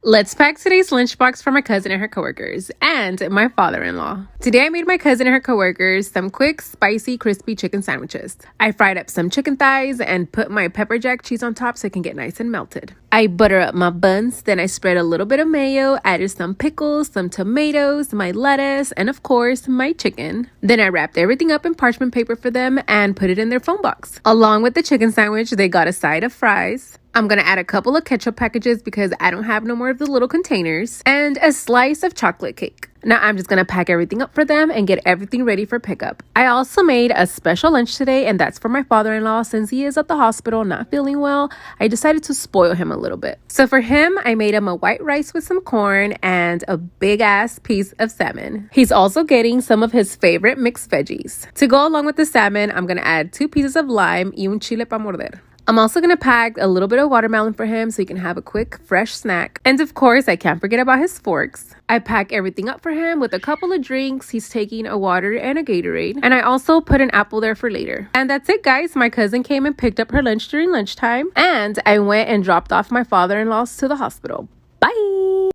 Let's pack today's lunchbox for my cousin and her coworkers and my father-in-law. Today I made my cousin and her coworkers some quick, spicy, crispy chicken sandwiches. I fried up some chicken thighs and put my pepper jack cheese on top so it can get nice and melted. I butter up my buns, then I spread a little bit of mayo, added some pickles, some tomatoes, my lettuce, and of course, my chicken. Then I wrapped everything up in parchment paper for them and put it in their phone box. Along with the chicken sandwich, they got a side of fries. I'm gonna add a couple of ketchup packages because I don't have no more of the little containers, and a slice of chocolate cake. Now I'm just gonna pack everything up for them and get everything ready for pickup. I also made a special lunch today, and that's for my father-in-law. Since he is at the hospital not feeling well, I decided to spoil him a little bit. So for him, I made him a white rice with some corn and a big ass piece of salmon. He's also getting some of his favorite mixed veggies. To go along with the salmon, I'm gonna add 2 pieces of lime y un chile pa morder. I'm also going to pack a little bit of watermelon for him so he can have a quick, fresh snack. And of course, I can't forget about his forks. I pack everything up for him with a couple of drinks. He's taking a water and a Gatorade. And I also put an apple there for later. And that's it, guys. My cousin came and picked up her lunch during lunchtime. And I went and dropped off my father-in-law's to the hospital. Bye!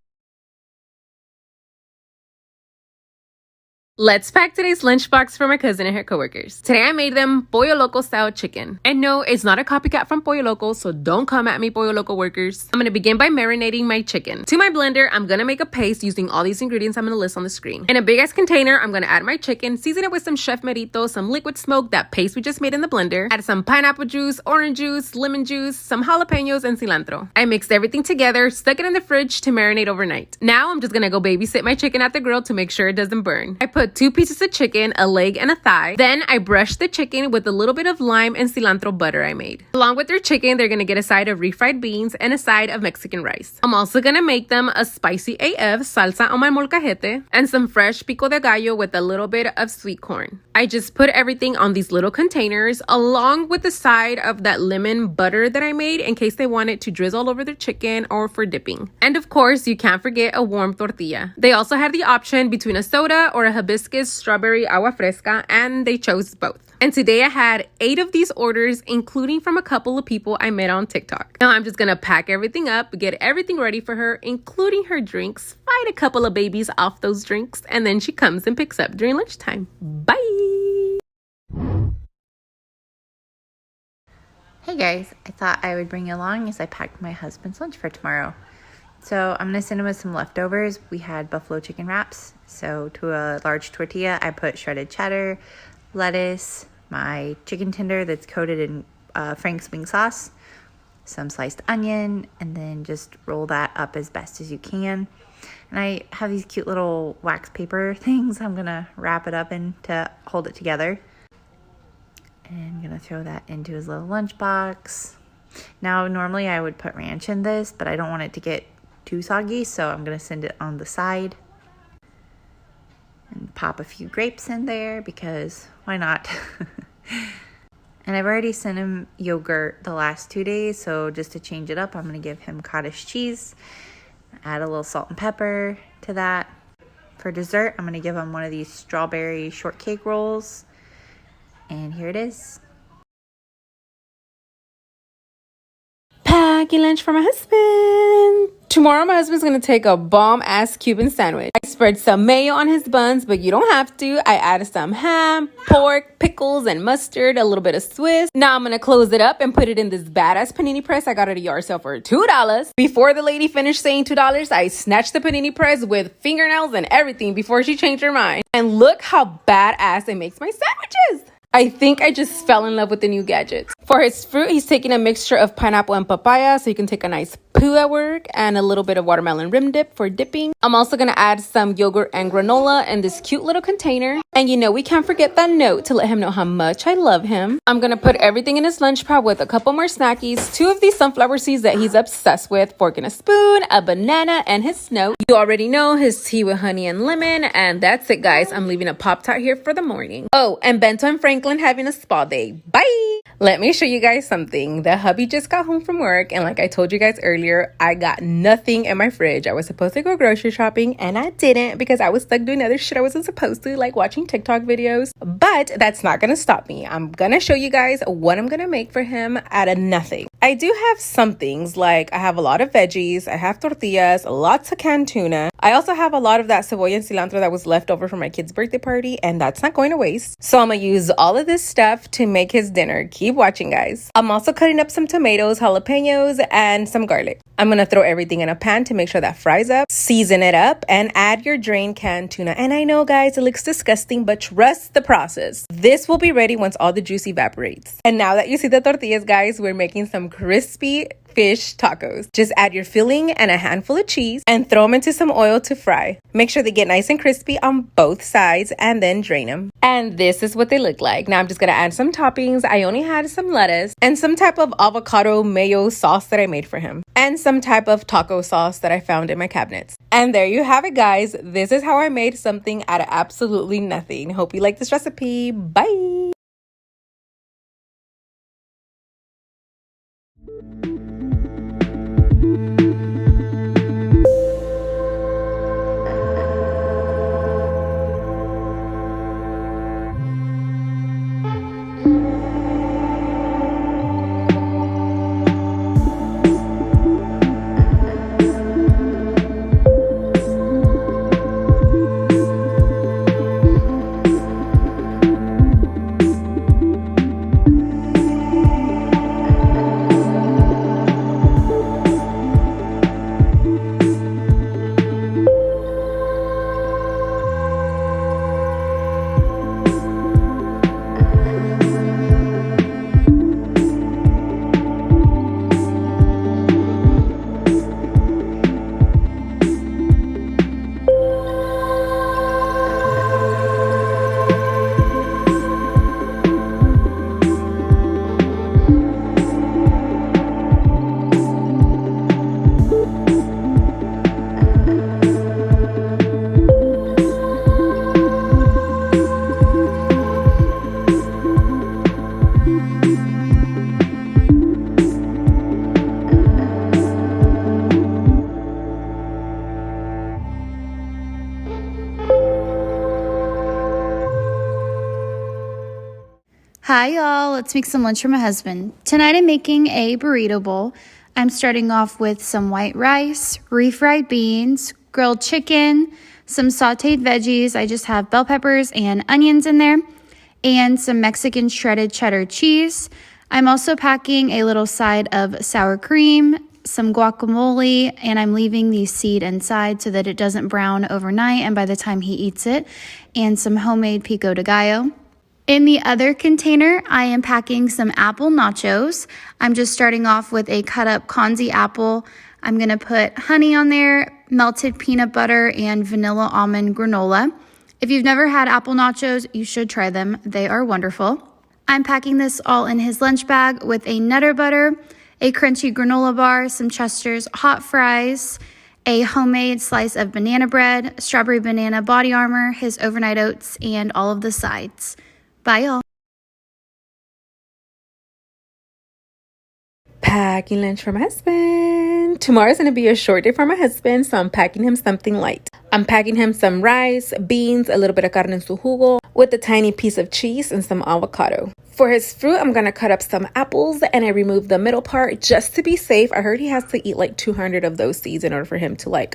Let's pack today's lunchbox for my cousin and her coworkers. Today I made them Pollo Loco style chicken. And no, it's not a copycat from Pollo Loco, so don't come at me, Pollo Loco workers. I'm gonna begin by marinating my chicken. To my blender, I'm gonna make a paste using all these ingredients I'm gonna list on the screen. In a big ass container, I'm gonna add my chicken, season it with some Chef Merito, some liquid smoke, that paste we just made in the blender, add some pineapple juice, orange juice, lemon juice, some jalapenos, and cilantro. I mixed everything together, stuck it in the fridge to marinate overnight. Now I'm just gonna go babysit my chicken at the grill to make sure it doesn't burn. I put 2 pieces of chicken, a leg, and a thigh. Then I brushed the chicken with a little bit of lime and cilantro butter I made. Along with their chicken, they're gonna get a side of refried beans and a side of Mexican rice. I'm also gonna make them a spicy AF salsa on my molcajete and some fresh pico de gallo with a little bit of sweet corn. I just put everything on these little containers along with the side of that lemon butter that I made in case they wanted to drizzle all over their chicken or for dipping. And of course, you can't forget a warm tortilla. They also had the option between a soda or a hibiscus strawberry agua fresca, and they chose both. And today I had 8 of these orders, including from a couple of people I met on TikTok. Now I'm just gonna pack everything up, get everything ready for her, including her drinks, fight a couple of babies off those drinks, and then she comes and picks up during lunchtime. Bye! Hey guys, I thought I would bring you along as I packed my husband's lunch for tomorrow. So I'm going to send him with some leftovers. We had buffalo chicken wraps. So to a large tortilla, I put shredded cheddar, lettuce, my chicken tender that's coated in Frank's wing sauce, some sliced onion, and then just roll that up as best as you can. And I have these cute little wax paper things I'm going to wrap it up in to hold it together. And I'm going to throw that into his little lunchbox. Now, normally I would put ranch in this, but I don't want it to get too soggy, so I'm going to send it on the side. And pop a few grapes in there because why not? And I've already sent him yogurt the last 2 days, so just to change it up, I'm going to give him cottage cheese. Add a little salt and pepper to that. For dessert, I'm going to give him one of these strawberry shortcake rolls. And here it is. Packing lunch for my husband. Tomorrow my husband's gonna take a bomb-ass Cuban sandwich. I spread some mayo on his buns, but you don't have to. I added some ham, pork, pickles, and mustard, a little bit of Swiss. Now I'm gonna close it up and put it in this badass panini press. I got it at a yard sale for $2. Before the lady finished saying $2, I snatched the panini press with fingernails and everything before she changed her mind. And look how badass it makes my sandwiches. I think I just fell in love with the new gadgets. For his fruit, he's taking a mixture of pineapple and papaya, so you can take a nice poo at work, and a little bit of watermelon rim dip for dipping. I'm also gonna add some yogurt and granola in this cute little container. And you know, we can't forget that note to let him know how much I love him. I'm gonna put everything in his lunch pad with a couple more snackies, 2 of these sunflower seeds that he's obsessed with, fork and a spoon, a banana, and his note. You already know his tea with honey and lemon, and that's it, guys. I'm leaving a Pop-Tart here for the morning. Oh, and Bento and Franklin having a spa day. Bye! Let me show you guys something. The hubby just got home from work, and like I told you guys earlier, I got nothing in my fridge. I was supposed to go grocery shopping, and I didn't because I was stuck doing other shit I wasn't supposed to, like watching TikTok videos. But that's not gonna stop me. I'm gonna show you guys what I'm gonna make for him out of nothing. I do have some things, like I have a lot of veggies, I have tortillas, lots of canned tuna. I also have a lot of that cebolla and cilantro that was left over from my kid's birthday party, and that's not going to waste. So I'm gonna use all of this stuff to make his dinner. Keep watching, guys. I'm also cutting up some tomatoes, jalapenos, and some garlic. I'm gonna throw everything in a pan to make sure that fries up, season it up, and add your drained canned tuna. And I know, guys, it looks disgusting, but trust the process. This will be ready once all the juice evaporates. And now that you see the tortillas, guys, we're making some crispy fish tacos. Just add your filling and a handful of cheese and throw them into some oil to fry. Make sure they get nice and crispy on both sides and then drain them. And this is what they look like. Now I'm just gonna add some toppings. I only had some lettuce and some type of avocado mayo sauce that I made for him, and some type of taco sauce that I found in my cabinets. And there you have it, guys. This is how I made something out of absolutely nothing. Hope you like this recipe. Bye. Hi y'all, let's make some lunch for my husband. Tonight I'm making a burrito bowl. I'm starting off with some white rice, refried beans, grilled chicken, some sauteed veggies. I just have bell peppers and onions in there, and some Mexican shredded cheddar cheese. I'm also packing a little side of sour cream, some guacamole, and I'm leaving the seed inside so that it doesn't brown overnight and by the time he eats it, and some homemade pico de gallo. In the other container, I am packing some apple nachos. I'm just starting off with a cut up Kanzi apple. I'm gonna put honey on there, melted peanut butter, and vanilla almond granola. If you've never had apple nachos, you should try them. They are wonderful. I'm packing this all in his lunch bag with a Nutter Butter, a crunchy granola bar, some Chester's hot fries, a homemade slice of banana bread, strawberry banana body armor, his overnight oats, and all of the sides. Bye, y'all. Packing lunch for my husband. Tomorrow's gonna be a short day for my husband, so I'm packing him something light. I'm packing him some rice, beans, a little bit of carne en su jugo, with a tiny piece of cheese and some avocado. For his fruit, I'm gonna cut up some apples, and I remove the middle part just to be safe. I heard he has to eat like 200 of those seeds in order for him to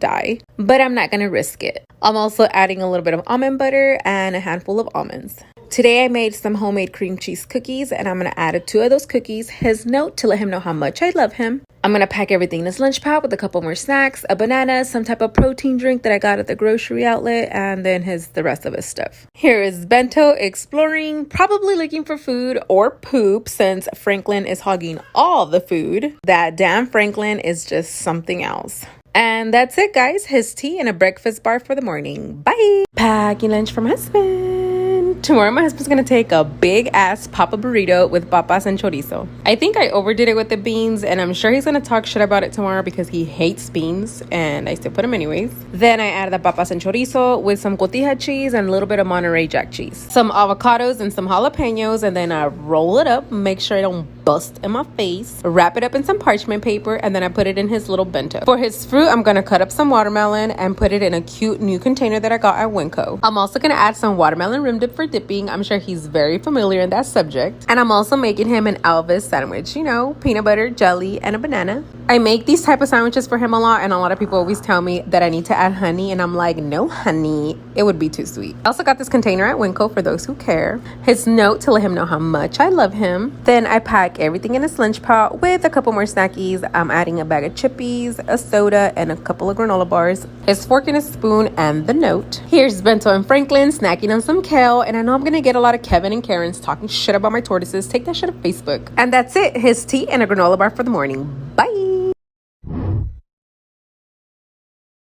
die. But I'm not gonna risk it. I'm also adding a little bit of almond butter and a handful of almonds. Today I made some homemade cream cheese cookies, and I'm gonna add 2 of those cookies, his note, to let him know how much I love him. I'm gonna pack everything in this lunch pack with a couple more snacks, a banana, some type of protein drink that I got at the grocery outlet, and then the rest of his stuff. Here is Bento exploring, probably looking for food or poop since Franklin is hogging all the food. That damn Franklin is just something else. And that's it, guys. His tea and a breakfast bar for the morning. Bye. Packing lunch for my husband. Tomorrow my husband's gonna take a big ass papa burrito with papas and chorizo. I think I overdid it with the beans, and I'm sure he's gonna talk shit about it tomorrow because he hates beans, and I still put them anyways. Then I added the papas and chorizo with some cotija cheese and a little bit of Monterey Jack cheese, some avocados and some jalapenos, and then I roll it up, make sure I don't bust in my face, wrap it up in some parchment paper, and then I put it in his little bento. For his fruit, I'm gonna cut up some watermelon and put it in a cute new container that I got at Winco. I'm also gonna add some watermelon rim dip for dipping. I'm sure he's very familiar in that subject. And I'm also making him an Elvis sandwich, you know, peanut butter, jelly, and a banana. I make these type of sandwiches for him a lot, and a lot of people always tell me that I need to add honey, and I'm like, no honey, it would be too sweet. I also got this container at Winco for those who care. His note to let him know how much I love him. Then I pack everything in a lunch pot with a couple more snackies. I'm adding a bag of chippies, a soda, and a couple of granola bars, his fork and a spoon, and the note. Here's Bento and Franklin snacking on some kale, and I know I'm gonna get a lot of Kevin and Karen's talking shit about my tortoises. Take that shit to Facebook. And that's it, his tea and a granola bar for the morning. Bye.